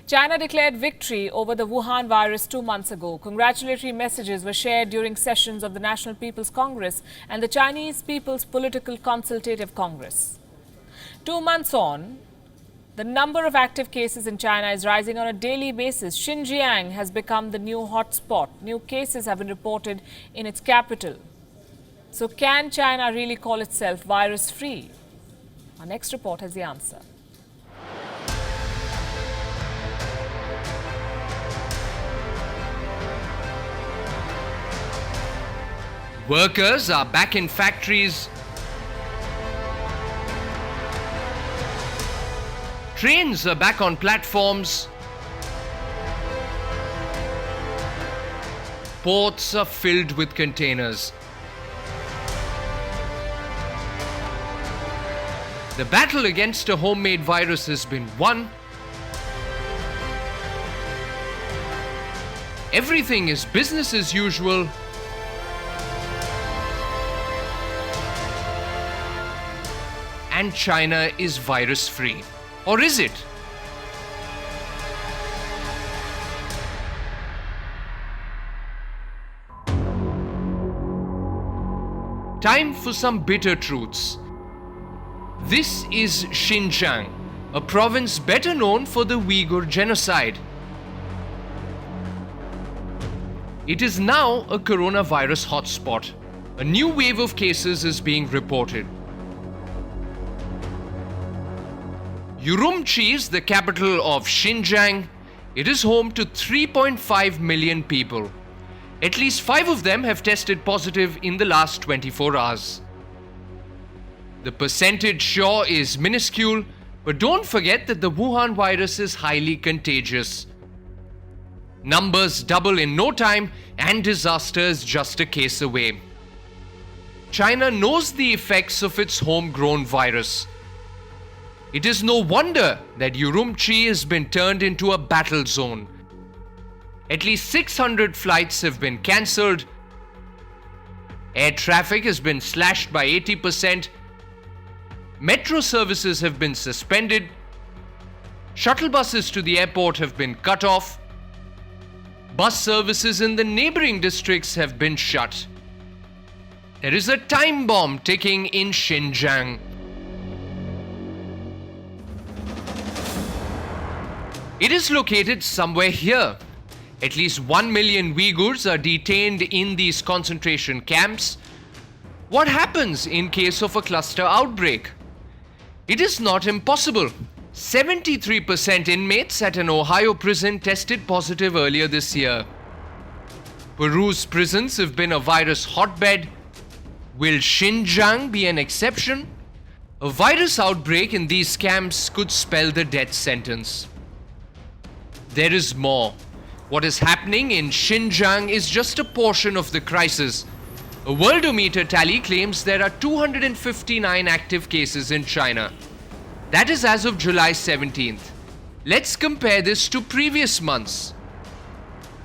China declared victory over the Wuhan virus 2 months ago. Congratulatory messages were shared during sessions of the National People's Congress and the Chinese People's Political Consultative Congress. 2 months on, the number of active cases in China is rising on a daily basis. Xinjiang has become the new hotspot. New cases have been reported in its capital. So can China really call itself virus-free? Our next report has the answer. Workers are back in factories. Trains are back on platforms. Ports are filled with containers. The battle against a homemade virus has been won. Everything is business as usual. And China is virus-free. Or is it? Time for some bitter truths. This is Xinjiang, a province better known for the Uyghur genocide. It is now a coronavirus hotspot. A new wave of cases is being reported. Urumqi is the capital of Xinjiang. It is home to 3.5 million people. At least 5 of them have tested positive in the last 24 hours. The percentage sure is minuscule, but don't forget that the Wuhan virus is highly contagious. Numbers double in no time and disaster is just a case away. China knows the effects of its homegrown virus. It is no wonder that Urumqi has been turned into a battle zone. At least 600 flights have been cancelled. Air traffic has been slashed by 80%. Metro services have been suspended. Shuttle buses to the airport have been cut off. Bus services in the neighboring districts have been shut. There is a time bomb ticking in Xinjiang. It is located somewhere here. At least 1 million Uyghurs are detained in these concentration camps. What happens in case of a cluster outbreak? It is not impossible. 73% inmates at an Ohio prison tested positive earlier this year. Peru's prisons have been a virus hotbed. Will Xinjiang be an exception? A virus outbreak in these camps could spell the death sentence. There is more. What is happening in Xinjiang is just a portion of the crisis. A Worldometer tally claims there are 259 active cases in China. That is as of July 17th. Let's compare this to previous months.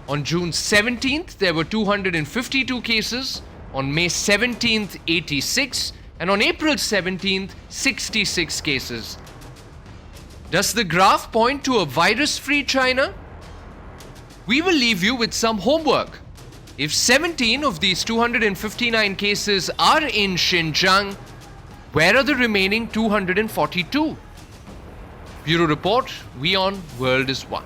On June 17th, there were 252 cases. On May 17th, 86. And on April 17th, 66 cases. Does the graph point to a virus-free China? We will leave you with some homework. If 17 of these 259 cases are in Xinjiang, where are the remaining 242? Bureau Report, WION, World is One.